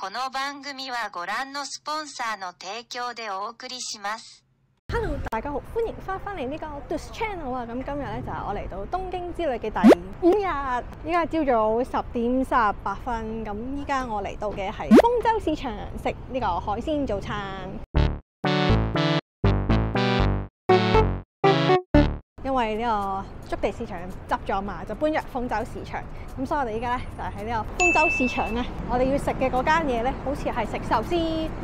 この番組はご覧のスポンサーの提供でお送りします。Hello， 大家好，歡迎翻嚟呢個 Du's Channel 啊！咁今日咧就係我嚟到東京之旅嘅第5日，依家朝早10:48，咁依家我嚟到嘅係豐洲市場食呢個海鮮早餐。因為呢個築地市場執咗嘛，就搬入豐洲市場。咁所以我哋依家咧就係喺呢個豐洲市場咧，我哋要食嘅嗰間嘢咧，好似係食壽司。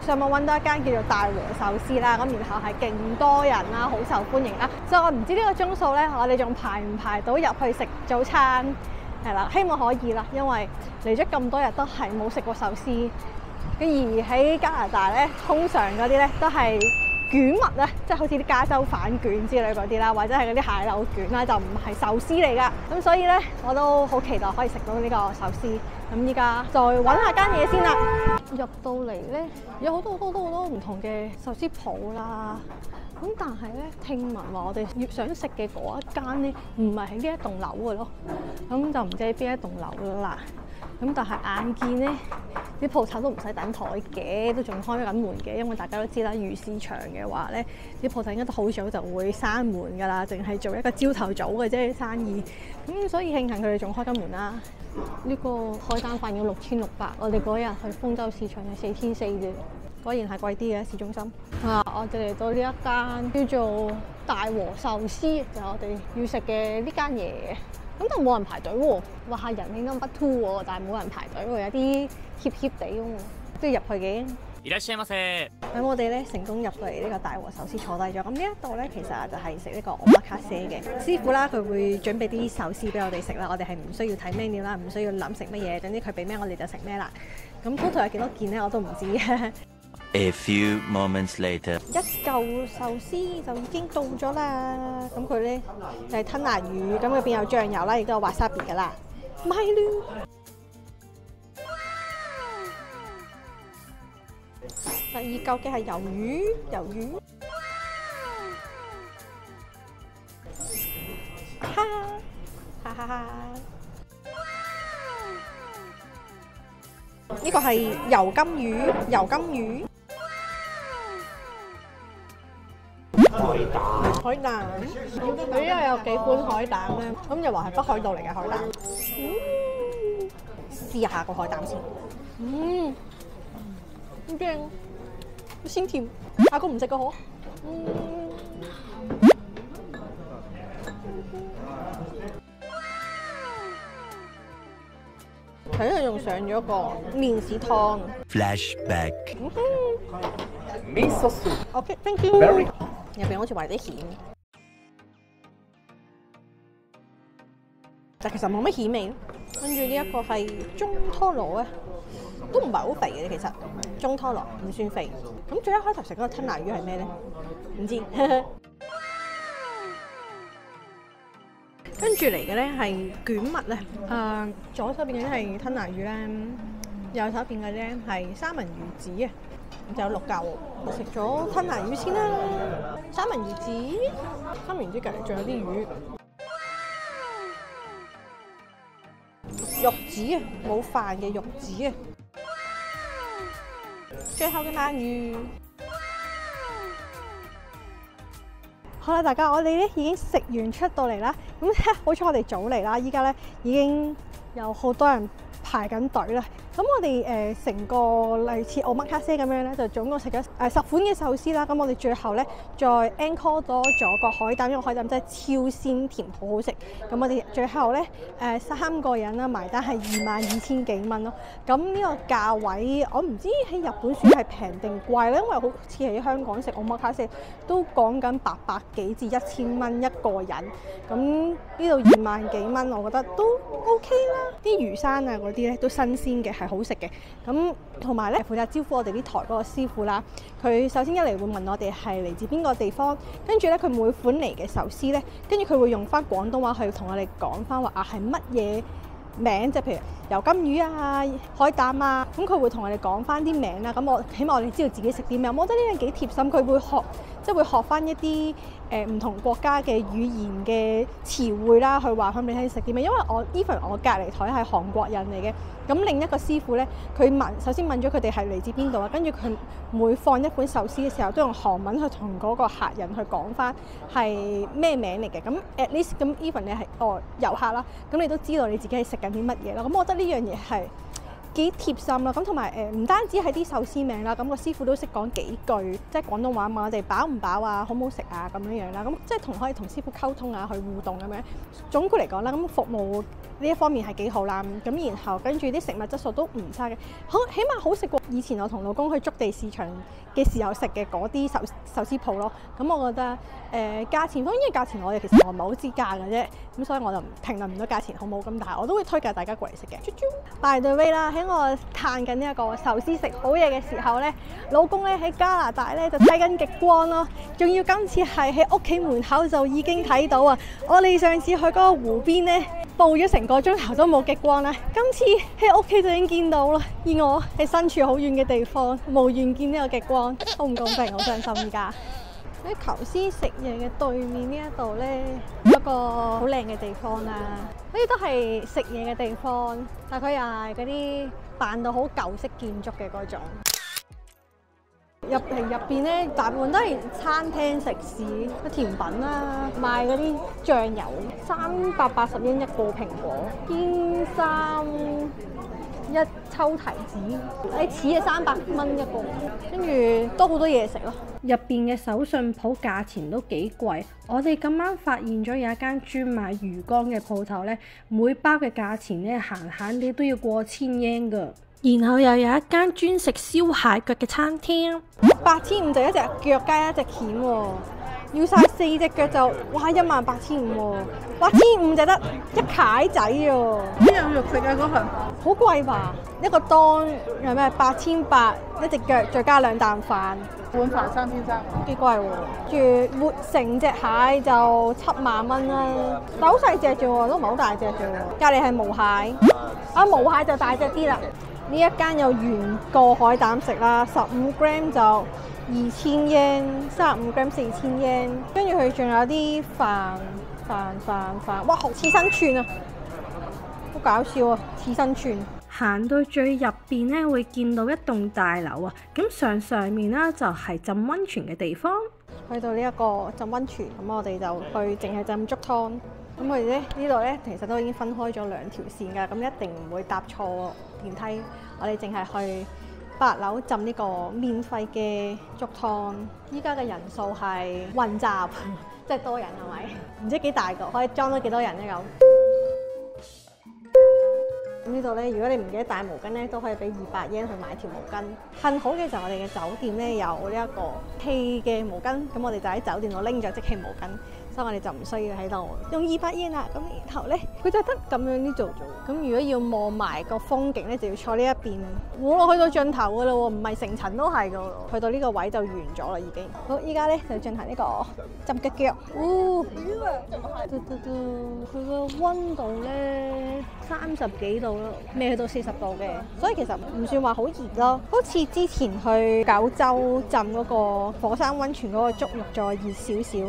上網揾到一間叫做大和壽司啦，咁然後係勁多人啦，好受歡迎啦。所以我唔知呢個鐘數咧，我哋仲排唔排到入去食早餐？係啦，希望可以啦，因為嚟咗咁多日都係冇食過壽司。而喺加拿大咧，通常嗰啲咧都係卷物咧，即係好似啲加州飯卷之類嗰啲啦，或者係嗰啲蟹柳卷啦，就唔係壽司嚟噶。咁所以咧，我都好期待可以食到呢個壽司。咁依家再揾下間嘢先啦。入到嚟咧，有好多唔同嘅壽司鋪啦。咁但係咧，聽聞話我哋越想食嘅嗰一間咧，唔係喺呢一棟樓嘅咯。咁就唔知喺邊一棟樓啦。咁但係眼見咧，啲鋪頭都唔使等台嘅，都仲開緊門嘅，因為大家都知啦，魚市場嘅話咧，啲鋪頭應該都好早就會閂門㗎啦，淨係做一個朝頭早嘅啫生意。咁所以慶幸佢哋仲開緊門啦。呢個海膽飯要6600，我哋嗰日去豐洲市場係4400啫，果然係貴啲嘅市中心。我哋嚟到呢一間叫做大和壽司，就係我哋要食嘅呢間嘢。咁就冇人排隊喎，話係人應該不 two 喎，但係冇人排隊喎，有啲怯怯地咁喎，都要入去嘅。いらっしゃいませ。咁我哋咧成功入到嚟呢個大和壽司坐低咗。咁呢一度咧其實就係食呢個 omakase 嘅師傅啦，佢會準備啲壽司俾我哋食啦。我哋係唔需要睇 menu 啦，唔需要諗食乜嘢，總之佢俾咩我哋就食咩啦。咁 total 有幾多件咧我都唔知。A few moments later， 一嚿壽司就已經到咗啦。咁佢咧就係吞拿魚，咁入邊有醬油啦，亦都有 wasabi 噶啦。咪咯！第二嚿嘅係魷魚，哈哈哈！呢個係油甘魚。海膽，佢因為有幾款海膽咧，咁又話係北海道嚟嘅海膽。試下個海膽先。好正，鮮甜。阿哥唔食個可。睇佢仲上咗個麵豉湯。Flashback。Miso soup。OK，thank you。入邊好似為啲蜆，但其實冇乜蜆味。跟住呢一個係中拖羅啊，都唔係好肥嘅其實，中拖羅唔算肥。咁最一開頭食嗰個吞拿魚係咩咧？唔知。跟住嚟嘅咧係卷物咧，左手邊嘅係吞拿魚啦，右手邊嘅咧係三文魚子啊。就有6嚿，我食咗吞拿魚先啦，三文魚子，三文魚子隔離仲有啲魚，肉子啊，冇飯嘅肉子啊，最後嘅鰻魚。好啦，大家，我哋咧已經食完出到嚟啦，咁好彩我哋早嚟啦，依家咧已經有好多人排緊隊啦。咁我哋成個類似 omakase 咁樣咧，就總共食咗10款嘅壽司啦。咁我哋最後咧再 encore 多咗個海膽，因為海膽真係超鮮甜，好好食。咁我哋最後咧3個人啦埋單係22,000幾蚊咯。咁呢個價位我唔知喺日本算係平定貴咧，因為好似喺香港食 omakase 都講緊800幾至1000蚊一個人。咁呢度2萬幾蚊，我覺得都 OK 啦。啲魚生啊嗰啲咧都新鮮嘅，係好食嘅。咁同埋咧負責招呼我哋啲台嗰個師傅啦，佢首先一嚟會問我哋係嚟自邊個地方，跟住咧佢每款嚟嘅壽司咧，跟住佢會用翻廣東話去同我哋講翻話係乜嘢名，即係譬如油甘魚啊、海膽啊，咁佢會同我哋講翻啲名啦。咁我起碼我哋知道自己食啲咩，我覺得呢樣幾貼心。佢會學即係會學翻一啲唔同國家嘅語言嘅詞彙啦，去話翻俾你聽食啲咩。因為我 even 我隔離台係韓國人嚟嘅，咁另一個師傅咧，佢首先問咗佢哋係嚟自邊度啊，跟住佢每放一款壽司嘅時候，都用韓文去同嗰個客人去講翻係咩名嚟嘅。咁 at least 咁 even 你係遊客啦，咁你都知道你自己係食緊啲乜嘢啦。咁我覺得呢樣嘢係幾貼心啦，咁同埋唔單止係啲壽司名啦，咁個師傅都識講幾句，即係廣東話問我哋飽唔飽啊，好唔好食啊咁樣樣啦，咁即係可以同師傅溝通啊，去互動咁樣。總括嚟講啦，咁服務呢一方面係幾好啦，咁然後跟住啲食物質素都唔差嘅，起碼好食過以前我同老公去築地市場嘅時候食嘅嗰啲壽司鋪咯。咁我覺得價錢方面，價錢我哋其實我唔係好知價嘅啫，咁所以我就評論唔到價錢好冇咁，但係我都會推介大家過嚟食嘅。By the way 啦，喺我嘆緊呢一個壽司食好嘢嘅時候咧，老公咧喺加拿大咧就睇緊極光咯，仲要今次係喺屋企門口就已經睇到啊！我哋上次去嗰個湖邊咧，報咗成個鐘頭都冇極光啦，今次喺屋企就已經見到啦，而我係身處好遠嘅地方，無緣見呢個極光，好唔公平，好傷心依家。喺頭先食嘢嘅對面呢一度咧，有個好靚嘅地方啦，呢啲都係食嘢嘅地方，但佢又係嗰啲扮到好舊式建築嘅嗰種。入邊咧，大部分都係餐廳食肆，甜品啦，賣嗰啲醬油，380yen一個蘋果，堅三一抽提子，似係300蚊一個，跟住都好多嘢食咯。入邊嘅手信鋪價錢都幾貴，我哋咁啱發現咗有一間專賣魚缸嘅鋪頭咧，每包嘅價錢咧閒閒啲都要過1000 yen 噶。然後又有一間專食燒蟹腳嘅餐廳，8500就一隻腳加一隻鉗喎，要晒4隻腳就哇18500喎，8500就得一蟹仔喎。邊有肉食啊嗰份？好貴吧？一個檔係咩？8800一隻腳，再加2啖飯，碗飯3300，幾貴喎？住活成隻蟹就7萬蚊啦，但好細隻啫喎，都唔係好大隻啫喎。隔離係毛蟹，毛蟹就大隻啲啦。呢一間有原個海膽食啦，15 gram 就2000 yen， 35 gram 4000 yen， 跟住佢仲有啲飯，哇好刺身串啊，好搞笑啊，刺身串。行到最入邊咧，會見到一棟大樓啊，咁上面啦就係浸溫泉嘅地方。去到呢一個浸溫泉，咁我哋就去淨係浸竹湯。咁我哋咧呢度咧，其實都已經分開咗2條線㗎，咁一定唔會搭錯電梯。我哋淨係去8樓浸呢個免費嘅竹湯。依家嘅人數係混雜，即係多人係咪？唔知幾大個，可以裝到幾多人咧咁。咁呢度咧，如果你唔記得帶毛巾咧，都可以俾200 yen 去買條毛巾。幸好嘅就係我哋嘅酒店咧有呢一個氣嘅毛巾，咁我哋就喺酒店度拎咗即棄毛巾。所以我哋就唔需要喺度用200 yen啦。咁然後咧，佢就得咁樣呢做。咁如果要望埋個風景咧，就要坐呢一邊。我去到盡頭噶啦喎，唔係成層都係噶喎。去到呢個位就完咗啦已經。好，依家咧就進行呢個浸腳腳。佢個溫度咧30幾度咯，未去到40度嘅，所以其實唔算話好熱咯。好似之前去九州浸嗰個火山溫泉嗰個足浴再熱少少。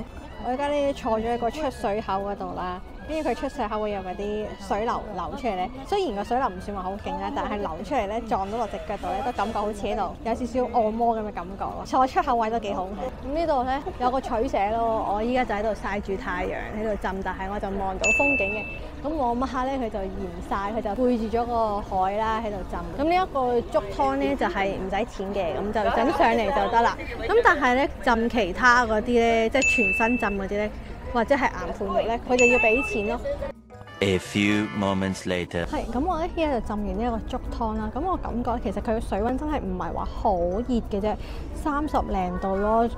我而家咧坐咗喺個出水口嗰度啦，跟住佢出水口會有嗰啲水流流出嚟咧。雖然個水流唔算話好勁啦，但係流出嚟咧撞到落隻腳度咧，都感覺好似喺度有少少按摩咁嘅感覺咯。坐出口位都幾好。咁呢度咧有個取捨咯，我依家就喺度曬住太陽喺度浸，但係我就望到風景嘅。咁我乜下咧佢就嫌曬，佢就背住咗個海啦喺度浸。咁呢一個竹湯咧就係唔使錢嘅，咁就整上嚟就得啦。咁但係咧浸其他嗰啲咧，即係全身浸嗰啲咧，或者係岩盤浴咧，佢就要俾錢咯。A few moments later， 係咁，我咧依家就浸完呢一個竹湯啦。咁我感覺其實佢嘅水溫真係唔係話好熱嘅啫，30零度咯。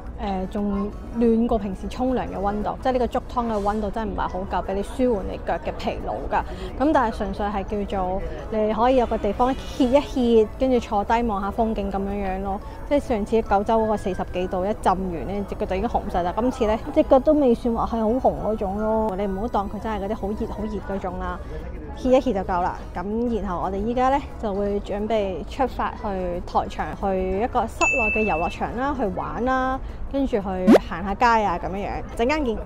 仲暖過平時沖涼嘅溫度，即係呢個竹湯嘅溫度真係唔係好夠俾你舒緩你腳嘅疲勞㗎。咁但係純粹係叫做你可以有個地方歇一歇，跟住坐低望下風景咁樣樣咯。即係上次九州嗰個40幾度一浸完咧，隻腳就已經紅晒啦。今次咧隻腳都未算話係好紅嗰種咯。你唔好當佢真係嗰啲好熱個鐘啦，歇一歇就夠啦。咁然後我哋依家咧就會準備出發去台場，去一個室內嘅遊樂場啦，去玩啦，跟住去行下街啊咁樣樣。陣間見。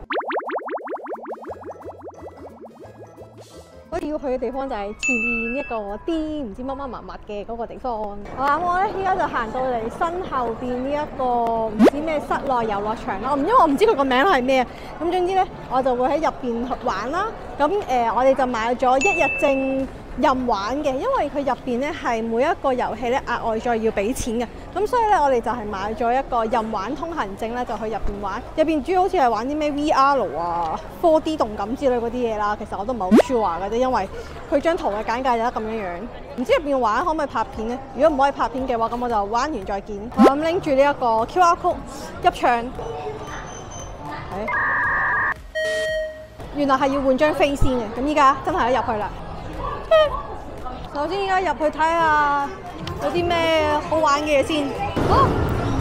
我要去嘅地方就係前面一個啲唔知乜乜物物嘅嗰個地方。我咧依家就行到嚟身後邊呢一個唔知咩室內遊樂場啦。因為我唔知佢個名係咩。咁總之咧，我就會喺入邊玩啦。咁我哋就買咗一日證任玩嘅，因為佢入邊咧係每一個遊戲咧額外再要俾錢嘅。咁所以咧，我哋就係買咗一個任玩通行證咧，就去入邊玩。入邊主要好似係玩啲咩 VR 啊、4D 動感之類嗰啲嘢啦。其實我都唔係好 sure 嘅啫，因為佢張圖嘅簡介就得咁樣樣。唔知入邊玩可唔可以拍片咧？如果唔可以拍片嘅話，咁我就玩完再見。我咁拎住呢一個 QR code 入場。原來係要換張飛先嘅，咁依家真係一入去啦。首先依家入去睇下有啲咩好玩嘅嘢先。好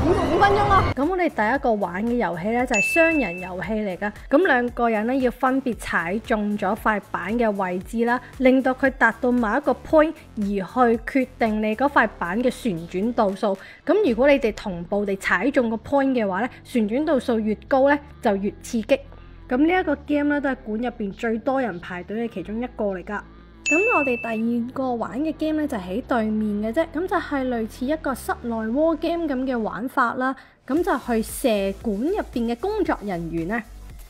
，5分鐘啦。咁我哋第一個玩嘅遊戲呢，就係雙人遊戲嚟噶。咁兩個人呢，要分別踩中咗塊板嘅位置啦，令到佢達到某一個 point，而去決定你嗰塊板嘅旋轉度數。咁如果你哋同步地踩中個 point 嘅話呢，旋轉度數越高呢，就越刺激。咁呢一個 game 咧都係館入邊最多人排隊嘅其中一個嚟噶。咁我哋第二個玩嘅 game 咧就喺對面嘅啫，咁就係類似一個室內 war game 咁嘅玩法啦。咁就去射館入邊嘅工作人員咧。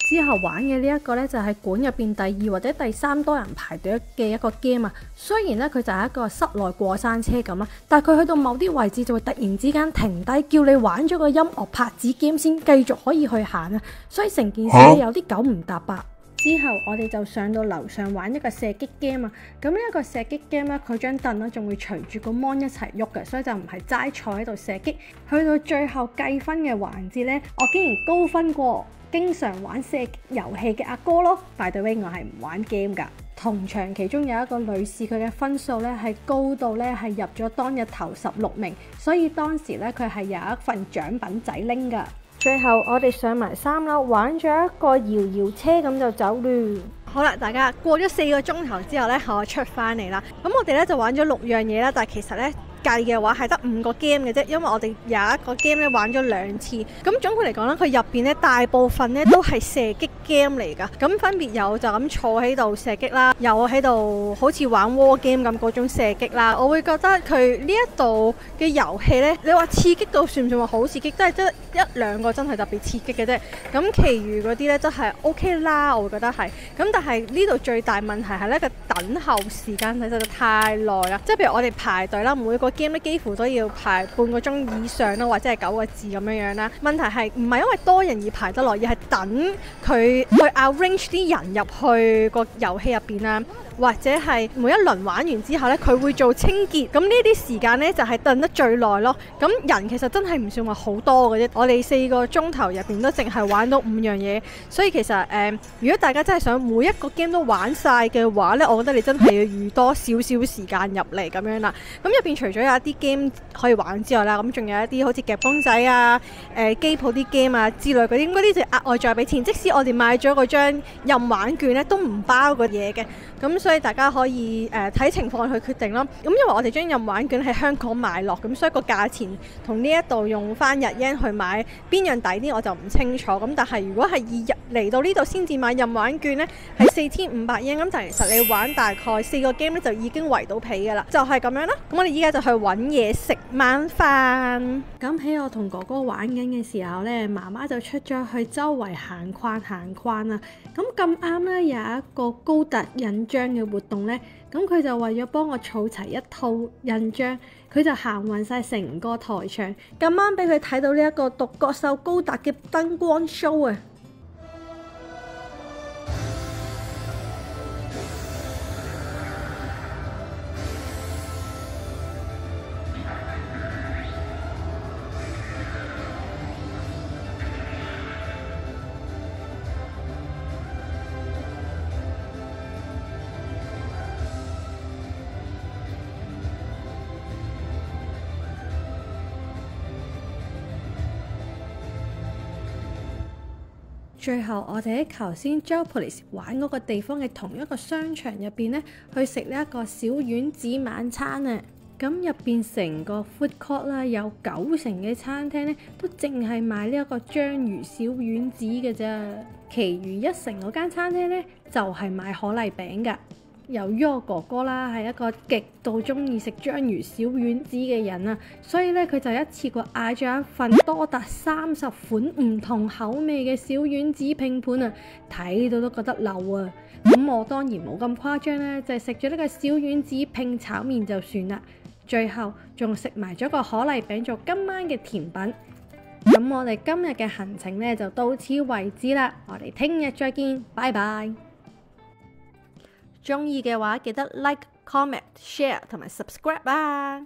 之後玩嘅呢一個呢，就係館入邊第2或者第3多人排隊嘅一個 game 啊。雖然呢，佢就係一個室內過山車咁啦，但係佢去到某啲位置就會突然之間停低，叫你玩咗個音樂拍子 game 先繼續可以去行啊。所以成件事有啲9唔搭8。之後我哋就上到樓上玩一個射擊 game 啊。咁呢一個射擊 game 呢，佢張凳呢仲會隨住個 mon 一齊喐嘅，所以就唔係齋坐喺度射擊。去到最後計分嘅環節呢，我竟然高分過經常玩射擊遊戲嘅阿哥咯。By the way，我係唔玩 game 噶。同場其中有一個女士，佢嘅分數呢係高到呢係入咗當日頭16名，所以當時呢，佢係有一份獎品仔拎噶。最後我哋上埋3樓，玩咗一個搖搖車咁就走啦。好啦，大家過咗4個鐘頭之後呢，我出翻嚟啦。咁我哋呢就玩咗6樣嘢啦，但係其實呢，計嘅話係得5個 game 嘅啫，因為我哋有一個 game 咧玩咗2次。咁總括嚟講咧，佢入邊咧大部分咧都係射擊 game 嚟㗎。咁分別有就咁坐喺度射擊啦，有喺度好似玩 war game 咁嗰種射擊啦。我會覺得佢呢一度嘅遊戲咧，你話刺激到算唔算話好刺激？都係得1-2個真係特別刺激嘅啫。咁其餘嗰啲咧都係 OK 啦，我會覺得係。咁但係呢度最大問題係咧個等候時間實在太耐啦。即係譬如我哋排隊啦，每個 game 咧幾乎都要排半個鐘以上啦，或者係9個字咁樣樣啦。問題係唔係因為多人而排得耐，而係等佢去 arrange 啲人入去個遊戲入邊啦，或者係每一輪玩完之後呢，佢會做清潔。咁呢啲時間呢，就係等得最耐咯。咁人其實真係唔算話好多嘅啫。我哋4個鐘頭入邊都淨係玩到5樣嘢，所以其實如果大家真係想每一個 game 都玩晒嘅話呢，我覺得你真係要預多少少時間入嚟咁樣啦。咁入邊除咗有一啲 game 可以玩之外啦，咁仲有一啲好似夾公仔啊、機鋪啲 game 啊之類嗰啲就額外再俾錢。即使我哋買咗嗰張任玩券呢，都唔包個嘢嘅。咁所以大家可以睇情況去決定咯。咁因為我哋將任玩券喺香港買落，咁所以個價錢同呢一度用翻日圓去買邊樣抵啲我就唔清楚。咁但係如果係嚟到呢度先至買任玩券呢，係4500圓。咁但係其實你玩大概4個 game 咧就已經圍到皮噶啦，就係咁樣啦。咁我哋依家就去揾嘢食晚飯。咁喺我同哥哥玩緊嘅時候呢，媽媽就出咗去周圍行框啦。咁咁啱呢，有一個高達印章嘅活動呢，咁佢就為咗幫我儲齊一套印章，佢就行勻晒成個台場，咁啱俾佢睇到呢一個獨角獸高達嘅燈光 show 啊！最後我哋喺頭先 Joepolis 玩嗰個地方嘅同一個商場入邊呢，去食呢一個小丸子晚餐啊！咁入邊成個 food court 啦，有90%嘅餐廳呢都淨係賣呢一個章魚小丸子嘅咋，其餘1成嗰間餐廳呢就係賣可麗餅噶。由於我哥哥啦係一個極度中意食章魚小丸子嘅人啊，所以咧佢就一次過嗌咗一份多達30款唔同口味嘅小丸子拼盤啊，睇到都覺得流啊！咁我當然冇咁誇張啦，就係食咗呢個小丸子拼炒麵就算啦，最後仲食埋咗個可麗餅做今晚嘅甜品。咁我哋今日嘅行程咧就到此為止啦，我哋聽日再見，拜拜！中意嘅話記得 like、comment、share 同埋 subscribe 啊！